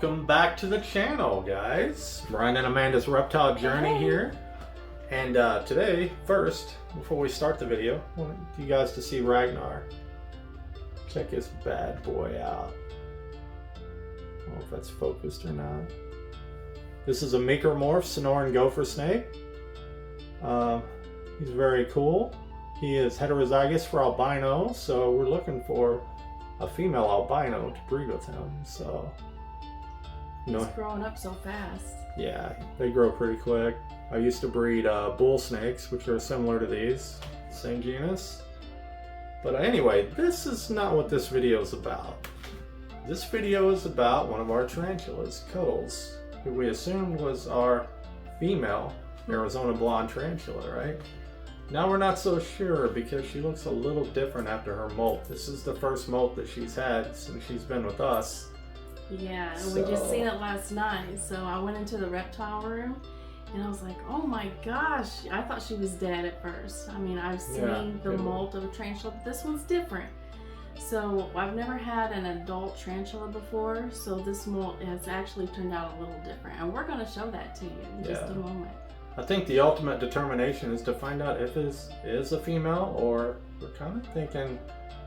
Welcome back to the channel, guys. Brian and Amanda's reptile journey here. And today, first, before we start the video, I want you guys to see Ragnar. Check this bad boy out. I don't know if that's focused or not. This is a micromorph Sonoran gopher snake. He's very cool. He is heterozygous for albino, so we're looking for a female albino to breed with him. So, he's growing up so fast. Yeah, they grow pretty quick. I used to breed bull snakes, which are similar to these, same genus. But anyway, this is not what this video is about. This video is about one of our tarantulas, Cuddles, who we assumed was our female Arizona Blonde Tarantula, right? Now we're not so sure because she looks a little different after her molt. This is the first molt that she's had since she's been with us. Yeah, and we just seen it last night. So I went into the reptile room and I was like, oh my gosh, I thought she was dead at first. I mean, I've seen the molt of a tarantula, but this one's different. So I've never had an adult tarantula before, so this molt has actually turned out a little different. And we're going to show that to you in just a moment. I think the ultimate determination is to find out if it is a female, or we're kind of thinking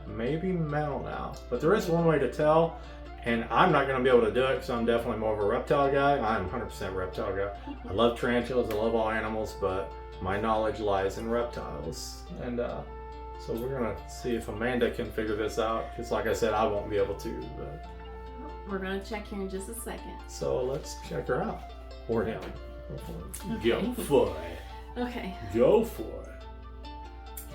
maybe male now. But there is one way to tell, and I'm not going to be able to do it because I'm definitely more of a reptile guy. I'm 100% reptile guy. I love tarantulas, I love all animals, but my knowledge lies in reptiles. And so we're going to see if Amanda can figure this out, because like I said, I won't be able to. But we're going to check here in just a second. So let's check her out. Or him. Okay. Go for it. Okay. Go for it.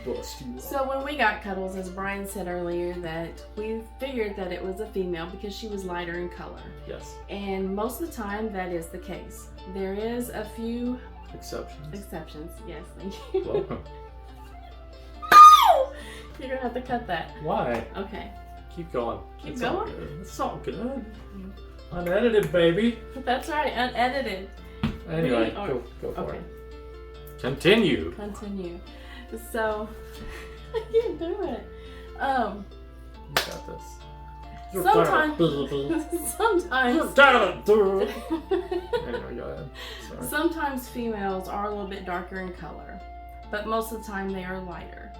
Bust you up. So when we got Cuddles, as Brian said earlier, that we figured that it was a female because she was lighter in color. Yes. And most of the time that is the case. There is a few exceptions. Yes, thank you. Welcome. You're gonna have to cut that. Why? Okay. Keep going. Keep going? All good. It's all good. Unedited, baby. That's right, unedited. Anyway, go for it. Continue. So, I can't do it. You got this. Sometimes females are a little bit darker in color, but most of the time they are lighter.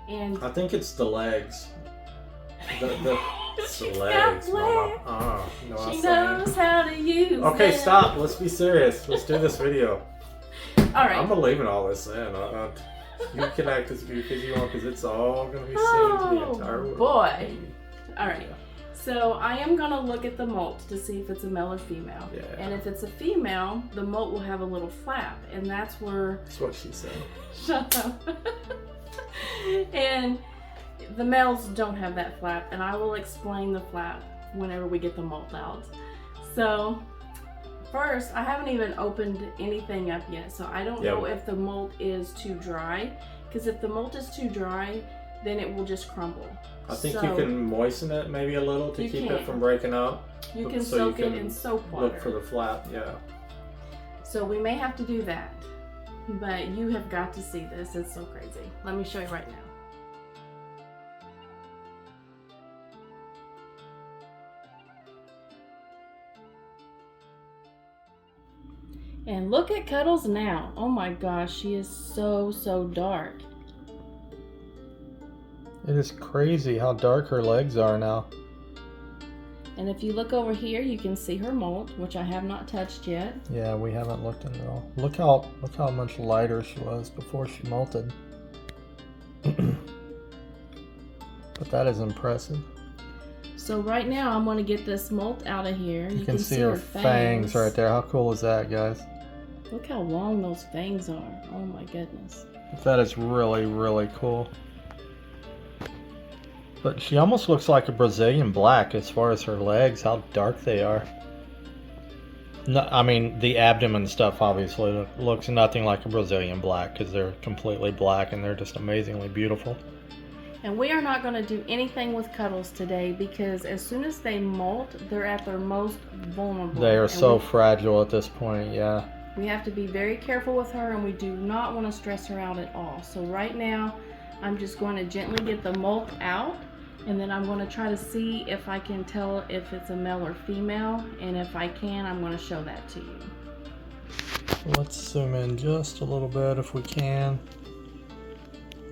And I think it's the legs. The legs, Mama. No, she knows how to use Okay, them. stop. Let's be serious. Let's do this video. All right. I'm leaving all this in. You can act as goofy as you want because it's all going to be seen to the entire world. Boy. All right. So I am going to look at the molt to see if it's a male or female. Yeah. And if it's a female, the molt will have a little flap, and that's where... That's what she said. Shut up. And the males don't have that flap, and I will explain the flap whenever we get the molt out. So first, I haven't even opened anything up yet, so I don't know if the molt is too dry, because if the molt is too dry, then it will just crumble. I think you can moisten it maybe a little to keep it from breaking up. You can soak it in soap water. Look for the flap, yeah. So we may have to do that, but you have got to see this. It's so crazy. Let me show you right now. And look at Cuddles now. Oh my gosh, she is so dark. It is crazy how dark her legs are now. And if you look over here, you can see her molt, which I have not touched yet. Yeah, we haven't looked at it all. Look how much lighter she was before she molted. But that is impressive. So right now, I'm going to get this molt out of here. You can see her fangs right there. How cool is that, guys? Look how long those fangs are. Oh my goodness. That is really, really cool. But she almost looks like a Brazilian black as far as her legs, how dark they are. No, I mean, the abdomen stuff obviously looks nothing like a Brazilian black because they're completely black and they're just amazingly beautiful. And we are not going to do anything with Cuddles today because as soon as they molt, they're at their most vulnerable. They are so fragile at this point, yeah. We have to be very careful with her, and we do not want to stress her out at all. So right now, I'm just going to gently get the molt out, And then I'm going to try to see if I can tell if it's a male or female, and if I can, I'm going to show that to you. Let's zoom in just a little bit if we can.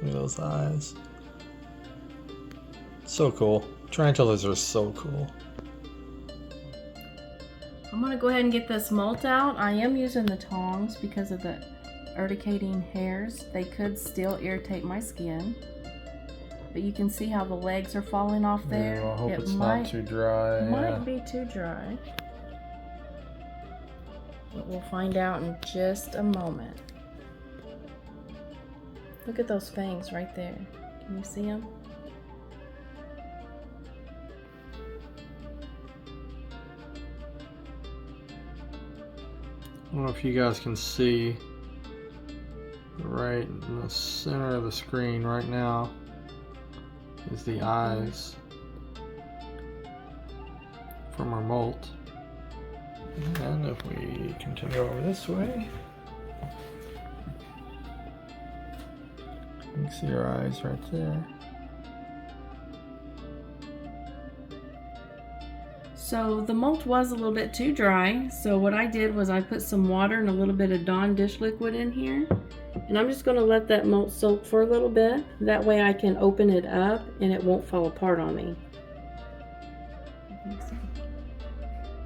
Look at those eyes. So cool. Tarantulas are so cool. I'm going to go ahead and get this molt out. I am using the tongs because of the urticating hairs. They could still irritate my skin. But you can see how the legs are falling off there. Yeah, I hope it's not too dry. Might be too dry. But we'll find out in just a moment. Look at those fangs right there. Can you see them? I don't know if you guys can see right in the center of the screen right now is the eyes from our molt. And if we continue over this way, you can see our eyes right there. So the molt was a little bit too dry, so what I did was I put some water and a little bit of Dawn dish liquid in here, and I'm just going to let that molt soak for a little bit. That way I can open it up and it won't fall apart on me.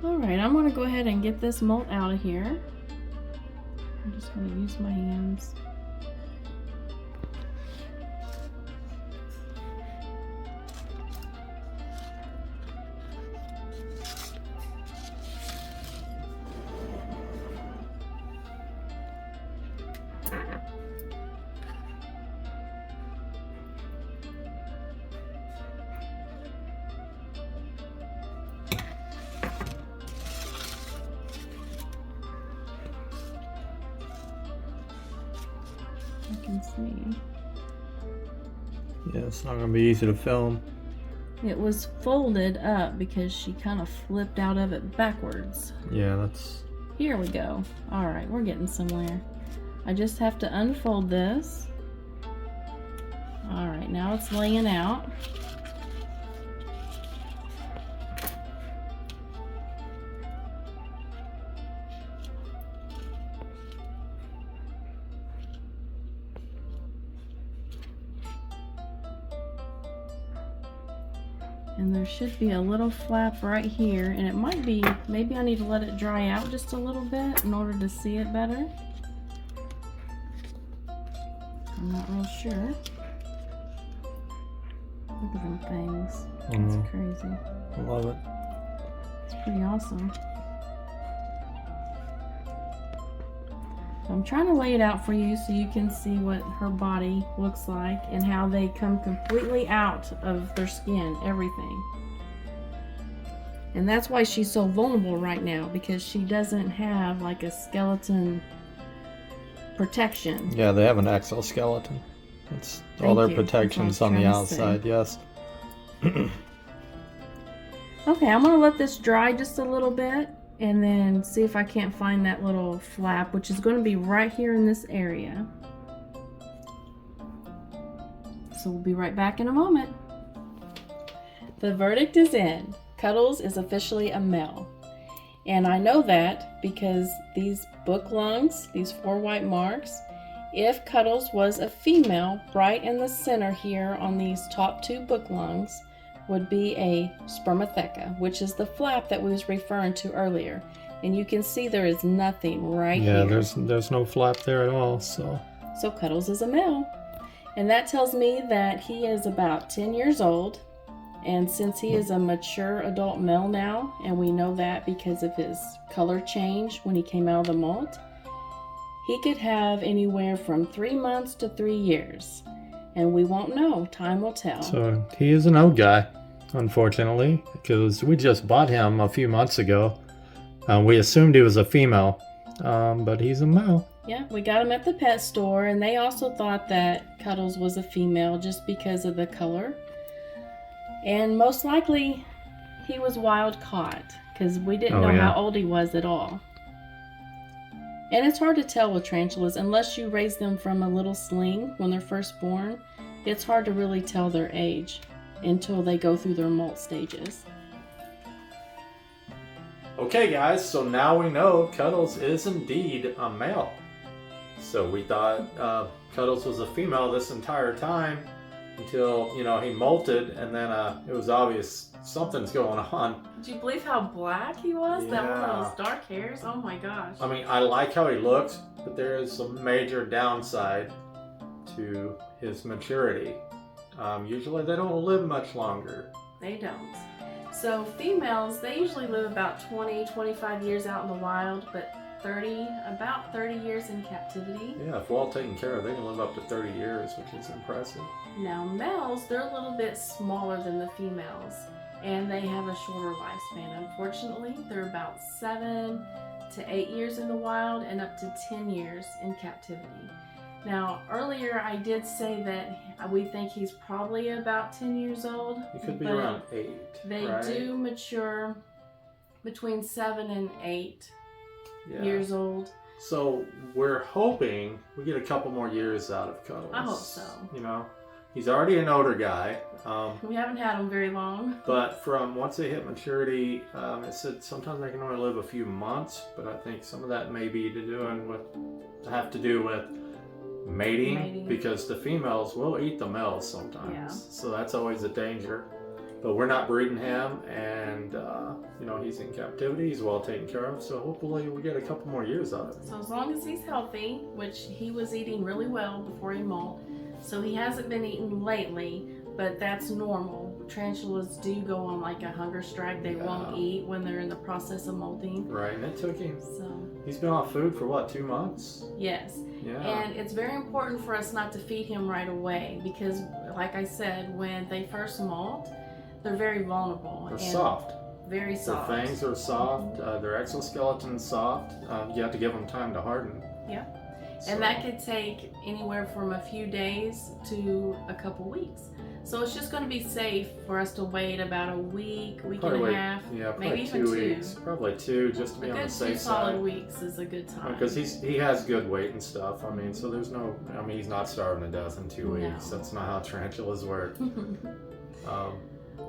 Alright, I'm going to go ahead and get this molt out of here. I'm just going to use my hands. I can see. Yeah, it's not going to be easy to film. It was folded up because she kind of flipped out of it backwards. Yeah, that's... Here we go. Alright, we're getting somewhere. I just have to unfold this. Alright, now it's laying out. And there should be a little flap right here, and it might be, maybe I need to let it dry out just a little bit in order to see it better. I'm not real sure. Look at them things. That's crazy. I love it. It's pretty awesome. So I'm trying to lay it out for you so you can see what her body looks like and how they come completely out of their skin, everything. And that's why she's so vulnerable right now, because she doesn't have like a skeleton protection. Yeah, they have an exoskeleton. It's all their protections on the outside, yes. Okay, I'm gonna let this dry just a little bit and then see if I can't find that little flap, which is going to be right here in this area. So we'll be right back in a moment. The verdict is in. Cuddles is officially a male. And I know that because these book lungs, these 4 white marks, if Cuddles was a female, right in the center here on these top 2 book lungs would be a spermatheca, which is the flap that we was referring to earlier. And you can see there is nothing right here. Yeah, there's no flap there at all, so Cuddles is a male. And that tells me that he is about 10 years old. And since he is a mature adult male now, and we know that because of his color change when he came out of the molt, he could have anywhere from 3 months to 3 years. And we won't know. Time will tell. So he is an old guy, unfortunately, because we just bought him a few months ago. We assumed he was a female, but he's a male. Yeah, we got him at the pet store, and they also thought that Cuddles was a female just because of the color. And most likely, he was wild caught, because we didn't know how old he was at all. And it's hard to tell with tarantulas, unless you raise them from a little sling when they're first born. It's hard to really tell their age. until they go through their molt stages. Okay guys, so now we know Cuddles is indeed a male. So we thought Cuddles was a female this entire time until, you know, he molted, and then it was obvious something's going on. Did you believe how black he was? Yeah. That one of those dark hairs? Oh my gosh. I mean, I like how he looks, but there is a major downside to his maturity. Usually they don't live much longer. They don't. So females, they usually live about 20-25 years out in the wild, but about 30 years in captivity. Yeah, if well taken care of, they can live up to 30 years, which is impressive. Now males, they're a little bit smaller than the females, and they have a shorter lifespan. Unfortunately, they're about 7 to 8 years in the wild and up to 10 years in captivity. Now, earlier I did say that we think he's probably about 10 years old. He could be around 8. They right? do mature between 7 and 8 years old. So we're hoping we get a couple more years out of Cuddles. I hope so. You know, he's already an older guy. We haven't had him very long. But from once they hit maturity, it said sometimes they can only live a few months. But I think some of that may be have to do with mating, because the females will eat the males sometimes. Yeah. So that's always a danger. But we're not breeding him, and you know, he's in captivity. He's well taken care of. So hopefully we get a couple more years out of him. So as long as he's healthy, which he was eating really well before he molt, so he hasn't been eating lately, but that's normal. Tarantulas do go on like a hunger strike. They won't eat when they're in the process of molting. Right, and it took him. So He's been off food for what, 2 months? yes. Yeah. And it's very important for us not to feed him right away because, like I said, when they first molt, they're very vulnerable. They're and soft. Very soft. Their fangs are soft. Their exoskeleton's soft. You have to give them time to harden. Yeah. So, And that could take anywhere from a few days to a couple weeks. So it's just going to be safe for us to wait about a week and a half, yeah, maybe probably even 2 2. weeks. Probably 2, just to be on the safe side. 2 solid weeks is a good time. Because he has good weight and stuff. I mean, so there's no, I mean, he's not starving to death in 2 weeks. No. That's not how tarantulas work.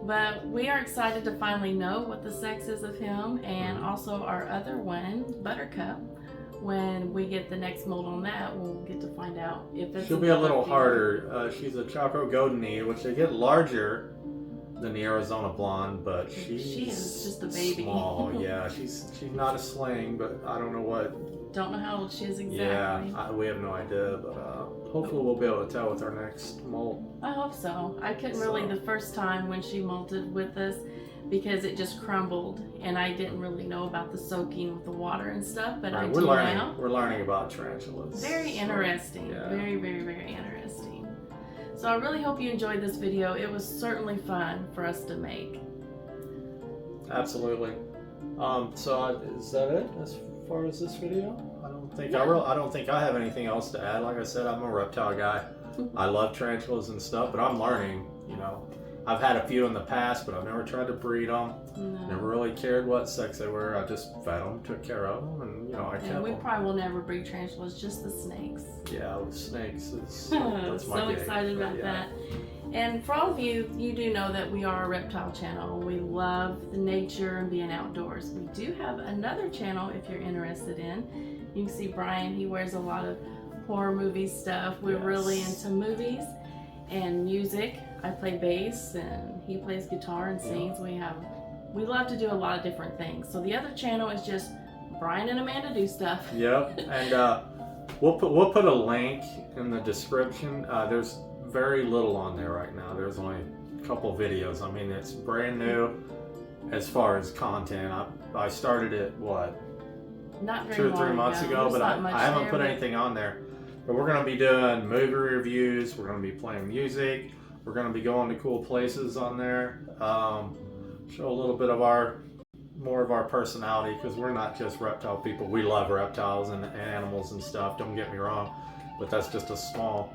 But we are excited to finally know what the sex is of him, and also our other one, Buttercup. When we get the next mold on that, we'll get to find out if it's. She'll be a little harder. She's a Choco Golden, which they get larger than the Arizona Blonde, but she is just a baby. Small. Yeah, she's not a sling, but I don't know what. Don't know how old she is exactly. Yeah, we have no idea, but hopefully we'll be able to tell with our next molt. I hope so. I couldn't really the first time when she molted with us because it just crumbled, and I didn't really know about the soaking with the water and stuff, but I do now. We're learning about tarantulas. Very interesting. Yeah. Very, very, very interesting. So I really hope you enjoyed this video. It was certainly fun for us to make. Absolutely. So is that it as far as this video? I don't think I have anything else to add. Like I said, I'm a reptile guy. I love tarantulas and stuff, but I'm learning, you know. I've had a few in the past, but I've never tried to breed them. No. Never really cared what sex they were. I just fed them, took care of them, and, you know, I kept them. We probably will never breed tarantulas, just the snakes. Yeah, with snakes. That's my So gig. excited about that. And for all of you, you do know that we are a reptile channel. We love the nature and being outdoors. We do have another channel if you're interested in. You can see Brian, he wears a lot of horror movie stuff. We're really into movies and music. I play bass and he plays guitar and sings. We love to do a lot of different things. So the other channel is just Brian and Amanda do stuff. Yep, and we'll put a link in the description. There's very little on there right now. There's only a couple videos. I mean, it's brand new as far as content. I started it Not very 2 or 3 months ago, but I haven't put anything on there. But we're going to be doing movie reviews. We're going to be playing music. We're going to be going to cool places on there. Show a little bit of more of our personality, because we're not just reptile people. We love reptiles and animals and stuff. Don't get me wrong, but that's just a small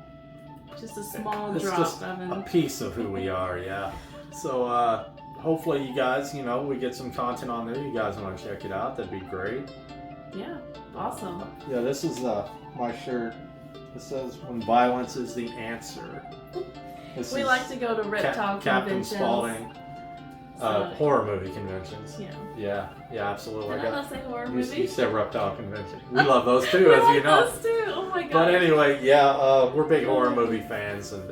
drop. Just a piece of who we are. Yeah. So hopefully you guys, you know, we get some content on there. You guys want to check it out? That'd be great. Yeah. Awesome. Yeah. This is my shirt. It says, "When violence is the answer." We like to go to reptile Captain conventions. Spaulding. Horror movie conventions. Yeah. Yeah, absolutely. Did I not say horror movie? You said reptile convention. We love those too, We as love you know. those too. Oh my god. But anyway, yeah, we're big horror movie fans, and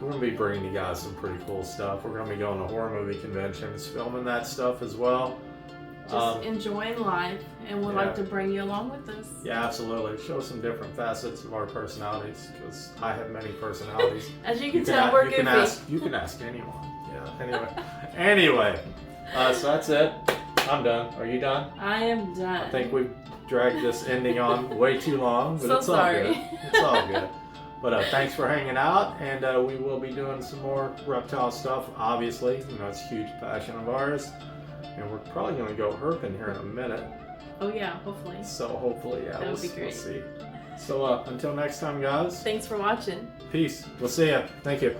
we're gonna be bringing you guys some pretty cool stuff. We're gonna be going to horror movie conventions, filming that stuff as well. Just enjoying life, and we'd like to bring you along with us. Yeah, absolutely. Show some different facets of our personalities, because I have many personalities. As you can tell, we're goofy. You can ask anyone. Yeah. Anyway, so that's it. I'm done. Are you done? I am done. I think we've dragged this ending on way too long, but it's sorry. all good. It's all good. But thanks for hanging out, and we will be doing some more reptile stuff. Obviously, you know, it's a huge passion of ours, and we're probably going to go herping here in a minute. Oh yeah, hopefully. So hopefully, yeah, that would be great. We'll see. So until next time, guys. Thanks for watching. Peace. We'll see ya. Thank you.